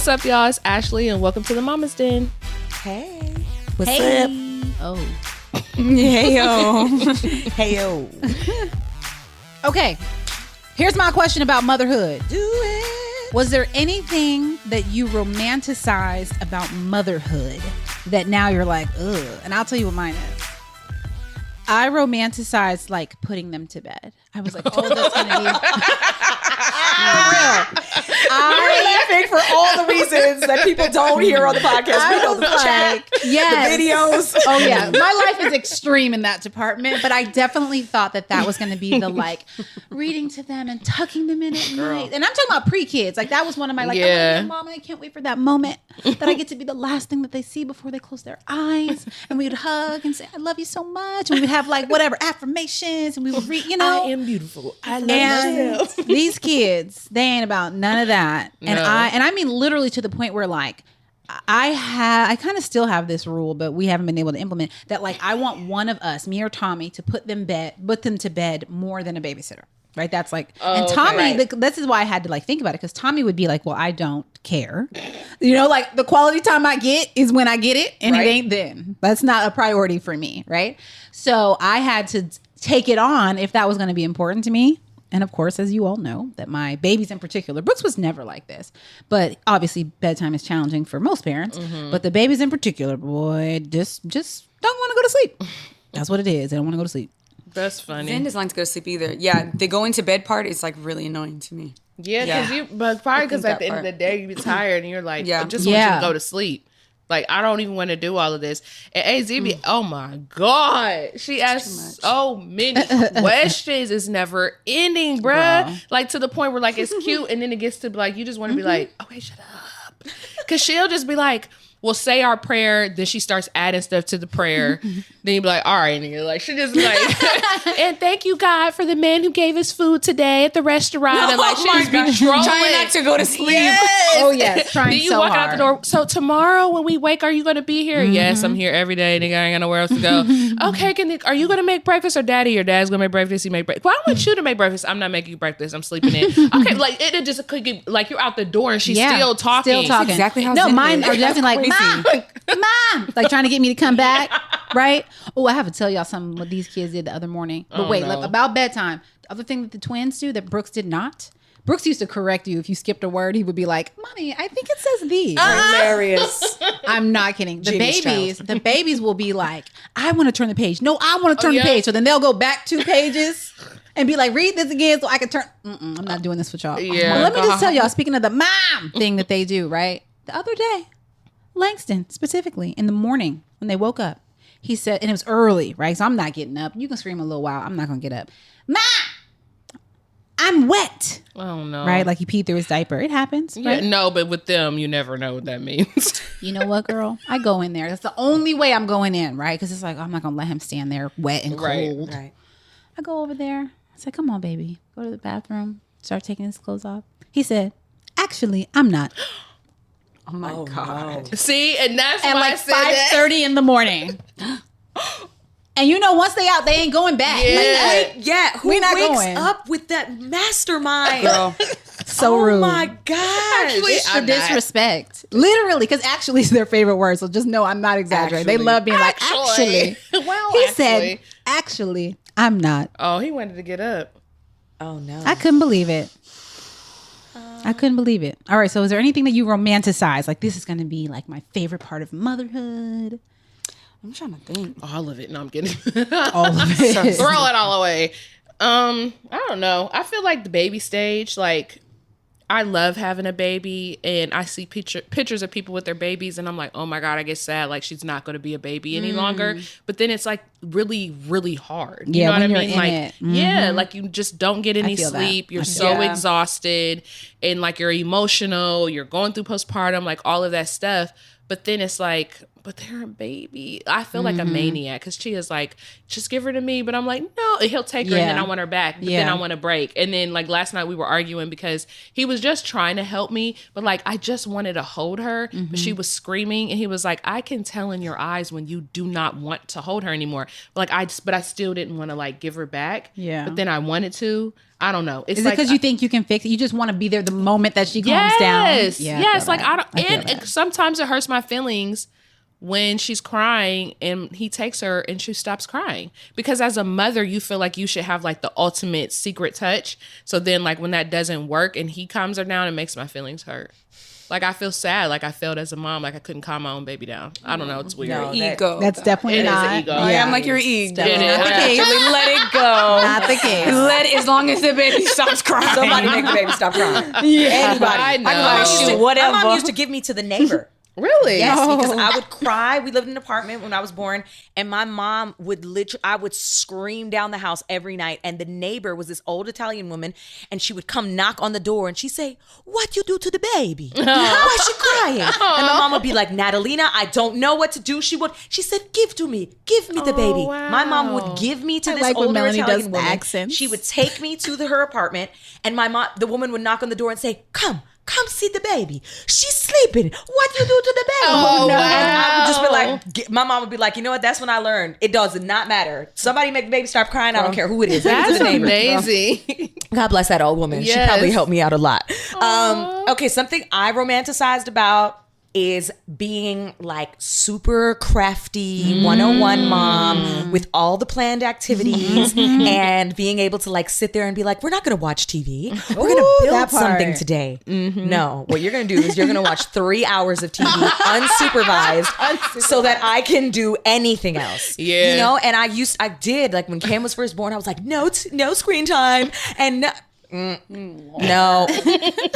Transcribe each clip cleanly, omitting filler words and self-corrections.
What's up, y'all? It's Ashley, and welcome to the Mama's Den. Hey. What's up? Oh. Hey, yo. Hey, yo. Okay. Here's my question about motherhood. Do it. Was there anything that you romanticized about motherhood that now you're like, ugh? And I'll tell you what mine is. I romanticized like putting them to bed. I was like, oh, that's going to be... We're laughing for all the reasons that people don't hear on the podcast. We know the chat, yes. the videos. Oh, yeah. My life is extreme in that department, but I definitely thought that was going to be the like reading to them and tucking them in at night. And I'm talking about pre-kids. Like that was one of my like, Yeah. I'm mom and I can't wait for that moment that I get to be the last thing that they see before they close their eyes. And we would hug and say, I love you so much. And we would have like whatever affirmations and we would read, you know. I am beautiful. I love And myself. these kids, they ain't about none of that. And No. I mean literally to the point where like I kind of still have this rule, but we haven't been able to implement that. Like I want one of us, me or Tommy, to put them to bed more than a babysitter. Right? That's like, and Tommy, this is why I had to like think about it, because Tommy would be like, well, I don't care. You know, like the quality time I get is when I get it, and it ain't then. That's not a priority for me. Right? So I had to take it on if that was going to be important to me. And of course, as you all know, that my babies in particular, Brooks was never like this, but obviously bedtime is challenging for most parents, but the babies in particular, boy, just don't want to go to sleep. That's what it is. They don't want to go to sleep. That's funny. Zen doesn't like to go to sleep either. Yeah, the going to bed part is like really annoying to me. Yeah, but probably because at the end of the day, you be tired and you're like, I just want you to go to sleep. Like, I don't even want to do all of this. And AZ be, oh my God. She asks so many questions. It's never ending, bruh. Like, to the point where, like, it's cute. And then it gets to, like, you just want to be like, okay, shut up. Because she'll just be like, we'll say our prayer. Then she starts adding stuff to the prayer. Then you be like, all right, nigga. Like, she just be like, and thank you, God, for the man who gave us food today at the restaurant. And, like, she just be trolling. Trying not to go to sleep. Yes. Oh, yes. Trying Then you so walk hard. out the door. So tomorrow when we wake, are you going to be here? Yes, I'm here every day. Nigga, I ain't got nowhere else to go. Okay, are you going to make breakfast or daddy? Your dad's going to make breakfast. He make breakfast. Well, I want you to make breakfast. I'm not making you breakfast. I'm sleeping in. Okay, like it just like you're out the door and she's still talking. Still talking. That's exactly how No, Zen mine is. are definitely like, Mom, like trying to get me to come back, right? Oh, I have to tell y'all something what these kids did the other morning. But wait, no. about bedtime. The other thing that the twins do that Brooks did not. Brooks used to correct you if you skipped a word. He would be like, "Mommy, I think it says thee." Hilarious. I'm not kidding. Genius The babies will be like, "I want to turn the page." No, I want to turn the page. So then they'll go back 2 pages and be like, "Read this again so I can turn." I'm not doing this with y'all. Yeah. But let me just tell y'all. Speaking of the mom thing that they do, right? The other day, Langston specifically in the morning when they woke up, he said, and it was early, right? So I'm not getting up. You can scream a little while. I'm not gonna get up. Mom, I'm wet. Oh no. Right? Like he peed through his diaper. It happens. Yeah, Right? no, but with them, you never know what that means. You know what, girl? I go in there. That's the only way I'm going in, right? Because it's like, I'm not gonna let him stand there wet and cold. Right. I go over there. I said, come on, baby. Go to the bathroom. Start taking his clothes off. He said, actually, I'm not. Oh my God. No. See, and that's At why I like said that. 5:30 in the morning. And you know, once they out, they ain't going back. Yeah. Yeah, who We not wakes going. up with that mastermind? Girl. So oh rude. my gosh. Actually, It's I'm the not. disrespect. Literally, because actually is their favorite word. So just know I'm not exaggerating. They Actually. love being like, actually. Well, He actually. said, actually, I'm not. Oh, he wanted to get up. Oh no. I couldn't believe it. I couldn't believe it. All right. So is there anything that you romanticize? Like, this is going to be like my favorite part of motherhood. I'm trying to think. All of it. No, I'm kidding. All of it. Throw it all away. I don't know. I feel like the baby stage, like, I love having a baby, and I see pictures of people with their babies, and I'm like, oh my God, I get sad. Like, she's not going to be a baby any longer. But then it's like really, really hard. You Yeah, know what I when you're mean? in Like, it. yeah, like you just don't get any feel that. sleep. You're I feel so that. exhausted, and like you're emotional. You're going through postpartum, like all of that stuff. But then it's like, but they're a baby. I feel like a maniac because she is like, just give her to me. But I'm like, no, he'll take her and then I want her back. But then I want to break. And then like last night we were arguing because he was just trying to help me. But like, I just wanted to hold her. But she was screaming. And he was like, I can tell in your eyes when you do not want to hold her anymore. But like, I still didn't want to like give her back. Yeah. But then I wanted to. I don't know. It's Is it because you think you can fix it? You just want to be there the moment that she calms down? Yes. Like I don't. And sometimes it hurts my feelings when she's crying and he takes her and she stops crying. Because as a mother, you feel like you should have like the ultimate secret touch. So then like when that doesn't work and he calms her down, it makes my feelings hurt. Like I feel sad. Like I felt as a mom, like I couldn't calm my own baby down. I don't know. It's weird. No, ego. That's definitely not. It is an ego. Yeah, I'm like your ego. Not the case. Let it go. Not the case. As long as the baby stops crying. Somebody make the baby stop crying. Anybody. I know. My mom used to give me to the neighbor. Really? Yes, because I would cry. We lived in an apartment when I was born, and my mom would I would scream down the house every night, and the neighbor was this old Italian woman, and she would come knock on the door, and she'd say, "What you do to the baby? Why is she crying?" And my mom would be like, "Natalina, I don't know what to do." She said, "Give me the baby." Wow. My mom would give me to this older Italian woman. She would take me to her apartment, and the woman would knock on the door and say, Come see the baby. She's sleeping. What you do to the baby?" Oh, no. And I would just be like, my mom would be like, you know what? That's when I learned. It does not matter. Somebody make the baby stop crying. I don't care who it is. That's amazing. God bless that old woman. Yes. She probably helped me out a lot. Okay, something I romanticized about is being like super crafty 101 mom with all the planned activities and being able to like sit there and be like, we're not going to watch TV. We're going to build something today. No, what you're going to do is you're going to watch 3 hours of TV unsupervised so that I can do anything else. Yeah. You know, and I did like when Cam was first born, I was like, no screen time and no,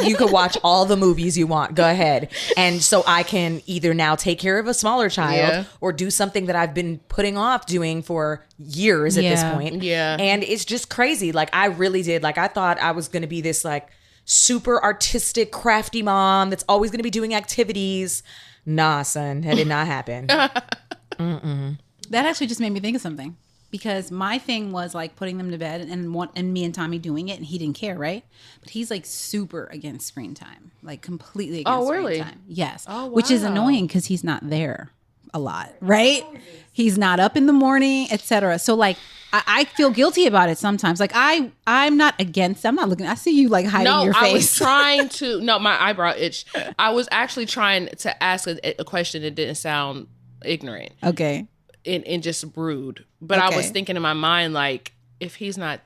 you could watch all the movies you want. Go ahead. And so I can either now take care of a smaller child or do something that I've been putting off doing for years at this point. Yeah. And it's just crazy. Like I really did. Like I thought I was going to be this like super artistic, crafty mom that's always going to be doing activities. Nah, son, that did not happen. That actually just made me think of something. Because my thing was like putting them to bed and me and Tommy doing it, and he didn't care, right? But he's like super against screen time, like completely against screen time. Yes, which is annoying because he's not there a lot, right? He's not up in the morning, etc. So like I feel guilty about it sometimes. Like I'm not against. I'm not looking. I see you like hiding your face. I was trying to. No, my eyebrow itched. I was actually trying to ask a question that didn't sound ignorant. Okay. And just rude. But I was thinking in my mind, like, if he's not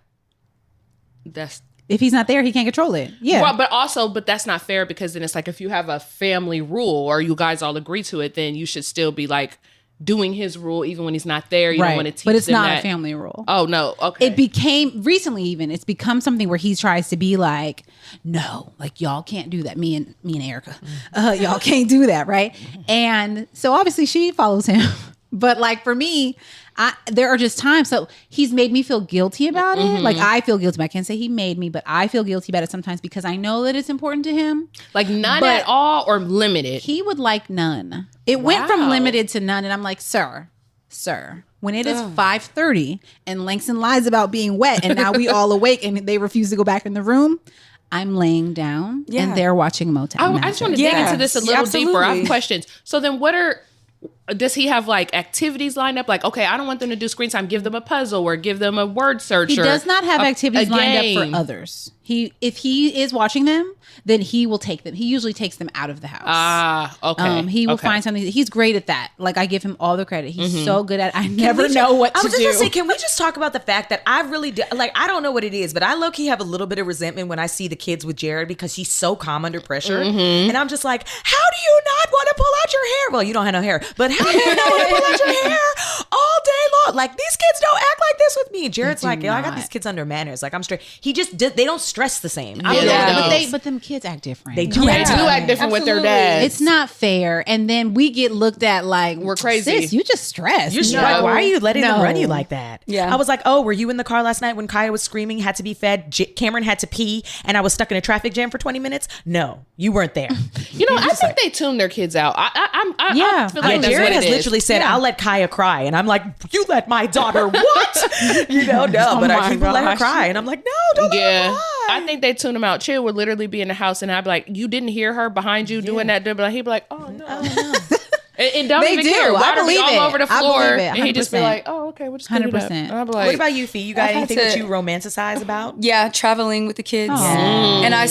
there, he can't control it. Yeah. Well, but that's not fair because then it's like if you have a family rule or you guys all agree to it, then you should still be like doing his rule even when he's not there. You don't want to teach them. But it's not a family rule. Oh, no. Okay. It became recently even. It's become something where he tries to be like, no, like y'all can't do that. Me and Erica, y'all can't do that, right? And so obviously she follows him. But like for me, there are just times. So he's made me feel guilty about it. Like I feel guilty. I can't say he made me, but I feel guilty about it sometimes because I know that it's important to him. Like none at all or limited? He would like none. It went from limited to none. And I'm like, sir, when it is 5:30 and Langston lies about being wet and now we all awake and they refuse to go back in the room, I'm laying down and they're watching Motown Magic. I just want to dig into this a little deeper. I have questions. So then does he have like activities lined up? Like, okay, I don't want them to do screen time. Give them a puzzle or give them a word search. He does not have activities lined up for others. If he is watching them, then he will take them. He usually takes them out of the house. Okay. He will find something. He's great at that. Like I give him all the credit. He's so good at it. I never know what to do. I was just going to say, can we just talk about the fact that I really do, like, I don't know what it is, but I low-key have a little bit of resentment when I see the kids with Jared because he's so calm under pressure. And I'm just like, how do you not want to pull out your hair? Well, you don't have no hair, but how do you not want to pull out your hair all day long? like, these kids don't act like this with me. Jared's like, yo, I got these kids under manners. Like, I'm straight. He just they don't stress the same. But them kids act different. They do act different with their dads. It's not fair. And then we get looked at like we're crazy. Sis, you just stressed. You're like, why are you letting them run you like that? Yeah. I was like, oh, were you in the car last night when Kaya was screaming, had to be fed, Cameron had to pee, and I was stuck in a traffic jam for 20 minutes? No, you weren't there. I think they tune their kids out. I feel like Jared has literally said, I'll let Kaya cry. And I'm like, you let my daughter what? No, but people let her cry. And I'm like, no, don't let her cry. I think they tune him out. Chill would literally be in the house and I'd be like, you didn't hear her behind you doing that? He'd be like, oh, no. And don't even care. Water be all over the floor. And he'd just be like, oh, okay, we'll just 100%. And what about you, Fee? You got anything that you romanticize about? Yeah, traveling with the kids. And I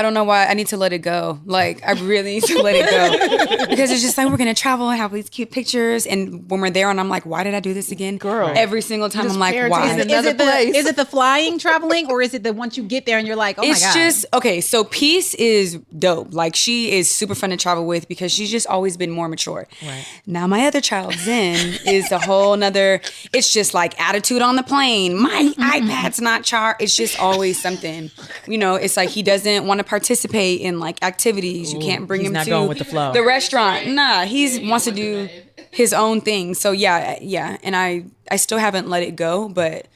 don't know why I need to let it go. Like, I really need to let it go. Because it's just like, we're going to travel and have these cute pictures. And when we're there and I'm like, why did I do this again? Girl. Every single time I'm like, why? Is it the flying traveling or is it the once you get there and you're like, oh my God? It's just, okay, so Peace is dope. Like, she is super fun to travel with because she's just always been more mature. Right. Now my other child, Zen, is a whole nother, it's just like attitude on the plane. My iPad's not charged. It's just always something. It's like he doesn't want to participate in like activities. You can't bring him to going with the flow. The restaurant. Nah, he wants to do his own thing. So yeah. And I still haven't let it go, but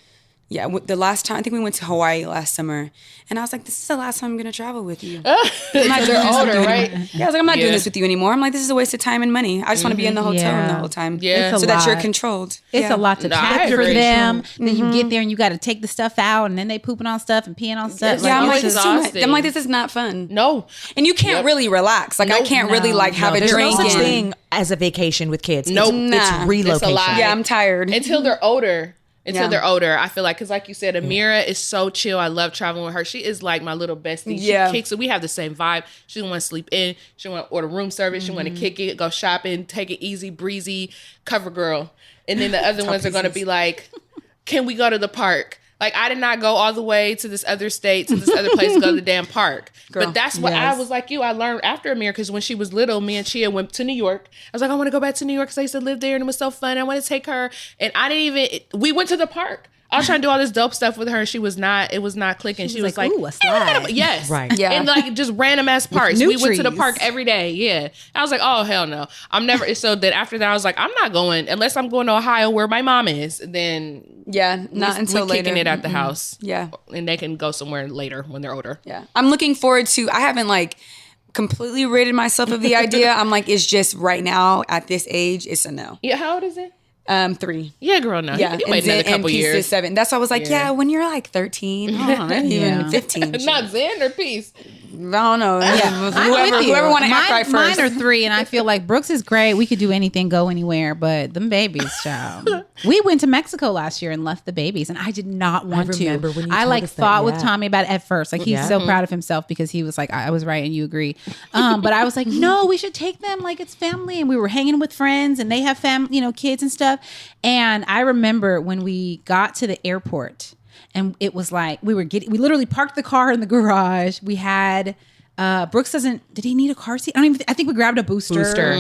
yeah, the last time, I think we went to Hawaii last summer, and I was like, this is the last time I'm going to travel with you. I'm not doing older, right? Yeah, I was like, I'm not doing this with you anymore. I'm like, this is a waste of time and money. I just want to be in the hotel room the whole time. Yeah. So that you're controlled. It's a lot to pack for them. Then you get there and you got to take the stuff out, and then they pooping on stuff and peeing on stuff. Yeah, I'm like, this is too much. I'm like, this is not fun. No. And you can't really relax. Like, I can't really like have a drink. There's no such thing as a vacation with kids. Nope. It's relocation. Yeah, I'm tired. Until they're older. They're older, I feel like, because like you said, Amira is so chill. I love traveling with her. She is like my little bestie. She kicks it. We have the same vibe. She want to sleep in. She want to order room service. She want to kick it, go shopping, take it easy, breezy, cover girl. And then the other ones are going to be like, can we go to the park? Like, I did not go all the way to this other state, to this other place to go to the damn park. Girl, but that's what I was like you. I learned after Amir, because when she was little, me and Chia went to New York. I was like, I want to go back to New York because I used to live there and it was so fun. I want to take her. And I didn't even, we went to the park. I was trying to do all this dope stuff with her, and it was not clicking. She was like, ooh, a slide. Yes. Right. Yeah. And like just random ass parks. We went to the park every day. Yeah. I was like, oh, hell no. I'm never. So then after that, I was like, I'm not going unless I'm going to Ohio where my mom is. Then not until we're later. Kicking it at the house. Yeah. And they can go somewhere later when they're older. Yeah. I'm looking forward to, I haven't like completely ridded myself of the idea. I'm like, it's just right now at this age, it's a no. Yeah. How old is it? 3. Yeah, girl, no. Yeah, you wait another couple Peace years. Is 7. That's why I was like, when you're like 13, maybe even 15. Not Zen or Peace. I don't know. Yeah, whoever want to act right first. Mine are 3, and I feel like Brooks is great. We could do anything, go anywhere, but them babies, child. We went to Mexico last year and left the babies, and I did not want to. When you I like fought with that. Tommy about it at first. Like he's so proud of himself because he was like, I was right and you agree. But I was like, no, we should take them like it's family, and we were hanging with friends, and they have kids and stuff. And I remember when we got to the airport. And it was like we literally parked the car in the garage. We had Brooks did he need a car seat? I think we grabbed a booster,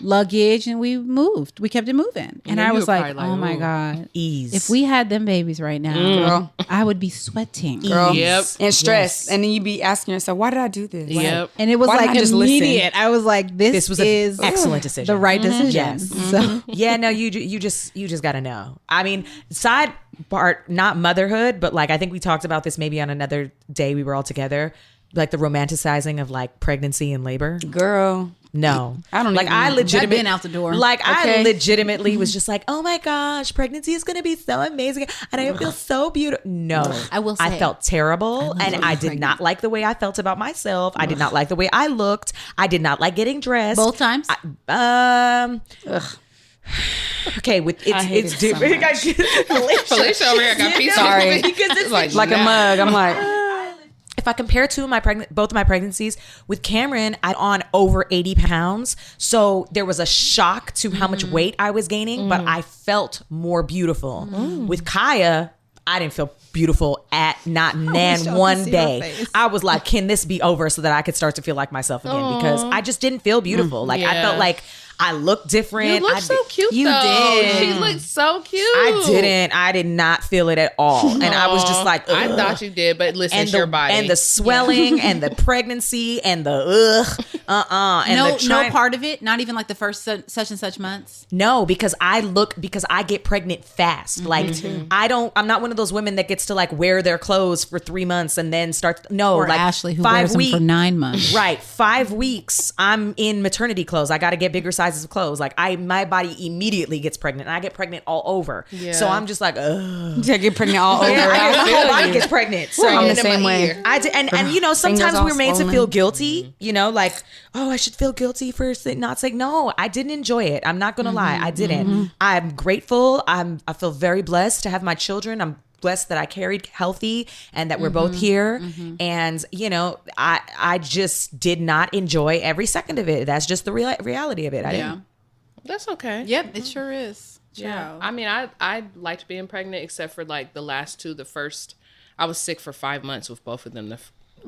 luggage, and we moved. We kept it moving. And I was like, oh my God. Ease. If we had them babies right now, girl, I would be sweating. Girl. Yep. And stress. Yes. And then you'd be asking yourself, why did I do this? Yep. And it was like immediate. I was like, this was is an excellent decision. The right decision. Yes. So yeah, no, you just gotta know. I mean, side part, not motherhood, but like I think we talked about this maybe on another day we were all together. Like the romanticizing of like pregnancy and labor. Girl. No. I don't like I legitimately been out the door. Like I legitimately was just like, oh my gosh, pregnancy is gonna be so amazing. And I feel so beautiful. No. I will say I felt terrible and I did not like the way I felt about myself. I did not like the way I looked. I did not like getting dressed. Both times? Okay, it's different. Felicia over here got peace. Sorry. Because it's like a mug. I'm like, if I compare both of my pregnancies with Cameron, I'm on over 80 pounds. So there was a shock to how much weight I was gaining, but I felt more beautiful. With Kaya, I didn't feel beautiful not one day. I was like, can this be over so that I could start to feel like myself again? Because I just didn't feel beautiful. Like I felt like I look different. You look so cute, you though. did. She looked so cute. I did not feel it at all. And I was just like, ugh. I thought you did, but listen, it's your body. And the swelling and the pregnancy and the And no part of it, not even like the first such and such months. No, because I get pregnant fast. Like I'm not one of those women that gets to like wear their clothes for 3 months and then or like Ashley who wears them for 9 months. Right. 5 weeks I'm in maternity clothes. I got to get bigger sizes of clothes. Like my body immediately gets pregnant and I get pregnant all over. Yeah. So I'm just like, ugh. I get pregnant all over. My whole body gets pregnant. So I'm the same way. I did, and you know, sometimes we're made to feel guilty, you know, like, oh, I should feel guilty for not saying, no, I didn't enjoy it. I'm not going to lie. I didn't. I'm grateful. I feel very blessed to have my children. I'm blessed that I carried healthy and that we're both here. And, you know, I just did not enjoy every second of it. That's just the reality of it. I didn't. That's okay. Yep, it sure is. Yeah. I mean, I liked being pregnant except for like the last two. The first, I was sick for 5 months with both of them.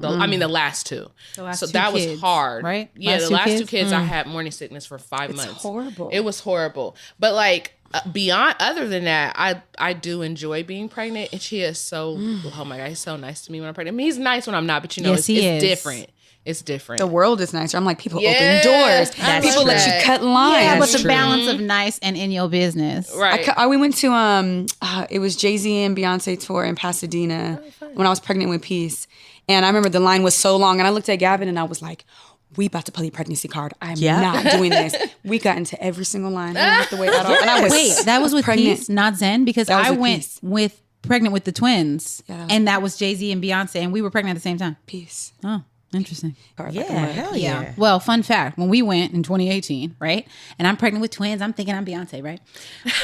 I mean, the last two. So that kids, was hard. Right? Yeah, the last two kids, I had morning sickness for 5 months. It's horrible. It was horrible. But like, beyond, other than that, I do enjoy being pregnant. And she is so, oh my God, he's so nice to me when I'm pregnant. I mean, he's nice when I'm not, but you know, it's different. It's different. The world is nicer. I'm like, people open doors. People let you cut lines. Yeah, but the balance of nice and in your business. Right. We went to, it was Jay-Z and Beyonce tour in Pasadena when I was pregnant with Peace. And I remember the line was so long. And I looked at Gavin and I was like, we about to play a pregnancy card. I'm not doing this. We got into every single line. I didn't have to wait at all. And I was that was with pregnant. Peace, not Zen? Because I went Peace. with pregnant with the twins. Yeah, and that was Jay-Z and Beyonce. And we were pregnant at the same time. Peace. Oh. Interesting. Yeah, hell yeah. Well, fun fact, when we went in 2018, right? And I'm pregnant with twins, I'm thinking I'm Beyonce, right?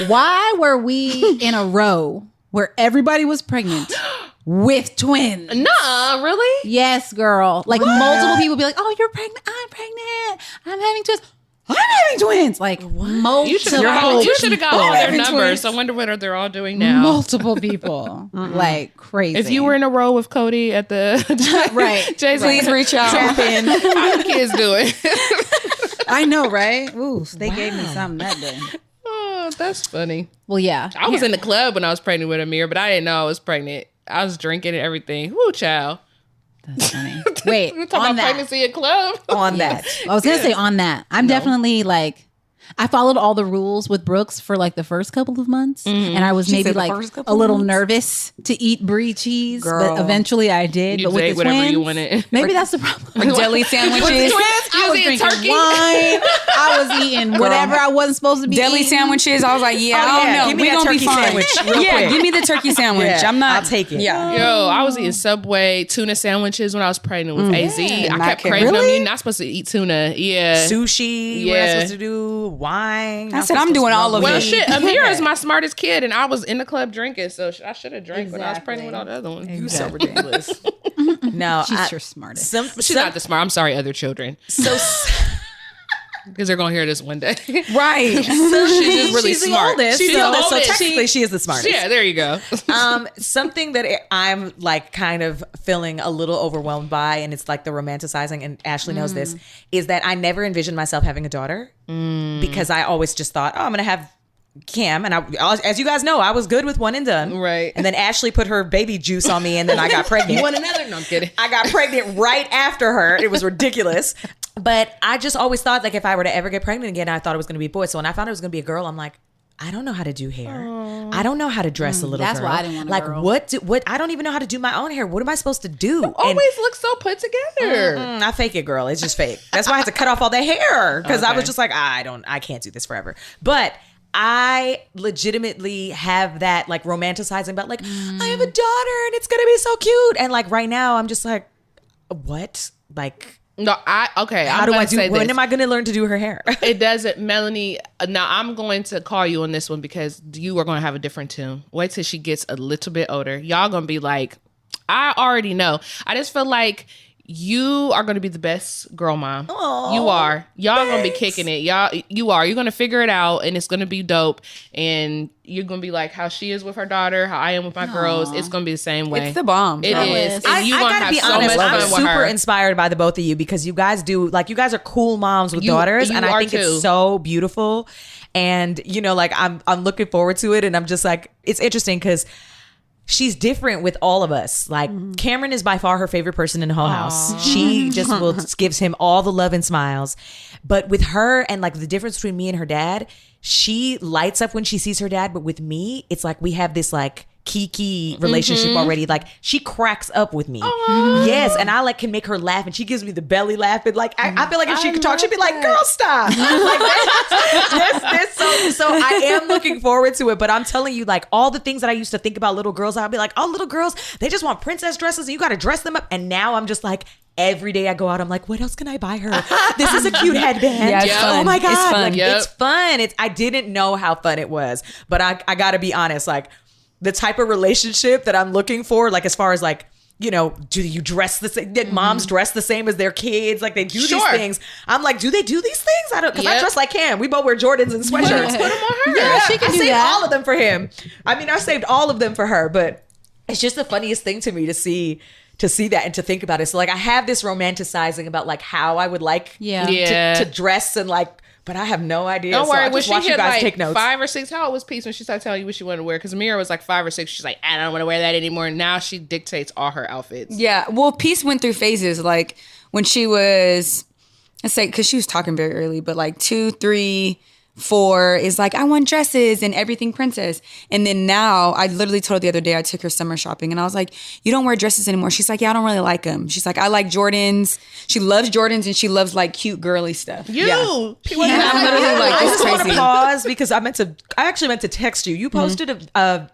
Why were we in a row where everybody was pregnant with twins? Nah, really? Yes, girl. Like multiple people be like, oh, you're pregnant. I'm pregnant. I'm having twins. I'm having twins. Like multiple. You should have got all their numbers. I wonder what they're all doing now. Multiple people. Like crazy. If you were in a row with Cody at the right, please reach out. Tap in. How the kids doing? I know, right? Ooh, they gave me something that day. Oh, that's funny. Well, yeah. I was in the club when I was pregnant with Amir, but I didn't know I was pregnant. I was drinking and everything. Woo, child. That's funny. Wait, we're talking about pregnancy at club. On that. I was going to say on that. I'm definitely like, I followed all the rules with Brooks for like the first couple of months. And I was maybe like a little nervous to eat brie cheese. But eventually I did. You but with the whatever twins, you wanted. maybe that's the problem. Like deli sandwiches. I was drinking turkey? wine. I was eating whatever I wasn't supposed to be deli eating. sandwiches. I was like, I don't know. Give me We're that going to be turkey fine. sandwich real quick. Give me the turkey sandwich. I'll take it. Yeah. Yo, I was eating Subway tuna sandwiches when I was pregnant with AZ. I kept craving them. You're not supposed to eat tuna. Yeah. Sushi. What am I supposed to do? Wine. I said, I'm doing all of it. Well, shit, Amir is my smartest kid, and I was in the club drinking, so I should have drank when I was pregnant with all the other ones. You so ridiculous. No, she's your smartest. She's not the smart. I'm sorry, other children. So, because they're gonna hear this one day, right? So she's just really she's smart. The oldest. She's the oldest. So technically, she is the smartest. Yeah, there you go. Something that I'm like kind of feeling a little overwhelmed by, and it's like the romanticizing, and Ashley knows this, is that I never envisioned myself having a daughter because I always just thought, oh, I'm gonna have Cam, and I, as you guys know, I was good with one and done. Right. And then Ashley put her baby juice on me, and then I got pregnant. You want another? No, I'm kidding. I got pregnant right after her. It was ridiculous. But I just always thought, like, if I were to ever get pregnant again, I thought it was going to be a boy. So when I found it was going to be a girl, I'm like, I don't know how to do hair. Aww. I don't know how to dress a little that's girl. Why I didn't want a like, girl. What? I don't even know how to do my own hair. What am I supposed to do? You always look so put together. I fake it, girl. It's just fake. That's why I had to cut off all the hair because I was just like, I can't do this forever. But I legitimately have that like romanticizing about like I have a daughter and it's gonna be so cute, and like right now I'm just like, what? Like, no, how do I do? When am I gonna learn to do her hair? It doesn't, Melanie. Now I'm going to call you on this one because you are going to have a different tune. Wait till she gets a little bit older. Y'all gonna be like, I already know. I just feel like you are going to be the best girl mom. Aww, you are. Y'all thanks. going to be kicking it. You are. You're going to figure it out, and it's going to be dope. And you're going to be like how she is with her daughter, how I am with my girls. It's going to be the same way. It's the bomb. It is. And you going to have so honest, much fun I'm with super her. inspired by the both of you because you guys do, like, you guys are cool moms with daughters. And I think it's so beautiful. And, you know, like, I'm looking forward to it. And I'm just like, it's interesting because she's different with all of us. Like, Cameron is by far her favorite person in the whole house. She just gives him all the love and smiles. But with her, and like the difference between me and her dad, she lights up when she sees her dad. But with me, it's like we have this like kiki relationship already. Like, she cracks up with me. Yes, and I like can make her laugh, and she gives me the belly laugh. And like I feel like if she could talk, she'd be like, "Girl, stop!" So I am looking forward to it. But I'm telling you, like, all the things that I used to think about little girls, I'd be like, "Oh, little girls, they just want princess dresses, and you got to dress them up." And now I'm just like, every day I go out, I'm like, what else can I buy her? This is a cute headband. Yeah, it's fun. Oh my god, it's fun. Like, it's fun. I didn't know how fun it was, but I got to be honest, like, the type of relationship that I'm looking for, like, as far as like, you know, do you dress the same? Did moms dress the same as their kids? Like, they do these things. I'm like, do they do these things? I don't, because I dress like Cam. We both wear Jordans and sweatshirts. Put them on her. Yeah, she can I do saved that. all of them for him. I mean, I saved all of them for her, but it's just the funniest thing to me to see that and to think about it. So like, I have this romanticizing about like how I would like to dress and like, but I have no idea. Don't worry. So When she watch hit you guys like take notes. 5 or 6, how old was Peace when she started telling you what she wanted to wear? Because Amira was like 5 or 6. She's like, I don't want to wear that anymore. Now she dictates all her outfits. Yeah. Well, Peace went through phases. Like, when she was, let's say, because she was talking very early, but like 2, 3, 4 is like, I want dresses and everything princess. And then now, I literally told her the other day, I took her summer shopping and I was like, you don't wear dresses anymore. She's like, yeah, I don't really like them. She's like, I like Jordans. She loves Jordans and she loves like cute girly stuff. I'm literally like, I it's just want to crazy. pause because I actually meant to text you. You posted a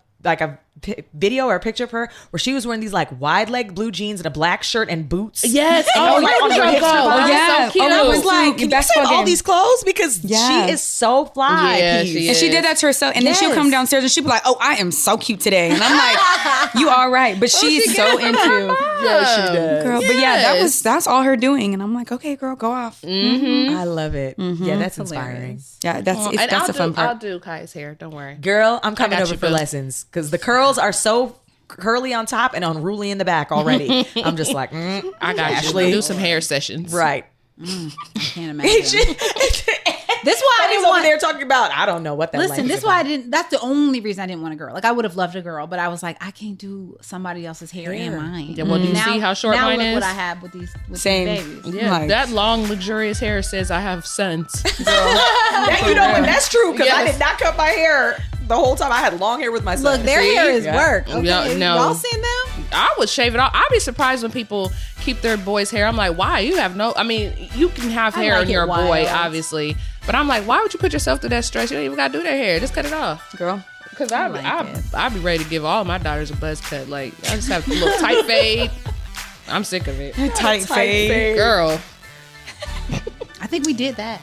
video or a picture of her where she was wearing these like wide leg blue jeans and a black shirt and boots. Yes. Oh, like on her hips. That was so cute. And I was like, can you save all these clothes? Because she is so fly. Yeah, Peace. she And is. she did that to herself. And then she'll come downstairs and she'll be like, oh, I am so cute today. And I'm like, you all right. But she's so into Yeah, she does. girl. But yeah, that's all her doing. And I'm like, okay, girl, go off. I love it. Yeah, that's inspiring. Yeah, that's a fun part. I'll do Kai's hair. Don't worry. Girl, I'm coming got over you, for boo. lessons because the curls are so curly on top and unruly in the back already. I'm just like, I got Ashley. you. Do some hair sessions. right. I can't imagine. This why I didn't want there talking about. I don't know what that. Listen, this is why I didn't. That's the only reason I didn't want a girl. Like, I would have loved a girl, but I was like, I can't do somebody else's hair and mine. Yeah, well, do you see how short mine look is? what I have with these Same. babies. Yeah, Like- that long, luxurious hair says I have sons. That, you know, and that's true because I Yes. did not cut my hair the whole time. I had long hair with my son. Look, their hair is work. Okay? Yeah, no. Y'all seen them? I would shave it off. I'd be surprised when people keep their boys' hair. I'm like, why? You have no. I mean, you can have hair like on it your boy, wild. obviously, but I'm like, why would you put yourself through that stress? You don't even gotta do their hair. Just cut it off. Girl. Because like I'd be ready to give all my daughters a buzz cut. Like, I just have a little tight fade. I'm sick of it. tight fade. Girl. I think we did that.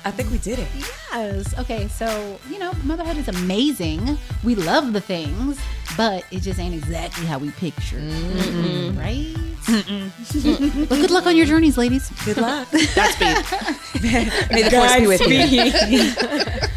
I think we did it. Yes. Okay, so, you know, motherhood is amazing. We love the things, but it just ain't exactly how we picture. Right? But good luck on your journeys, ladies. Good luck. That's me. May the force be with you.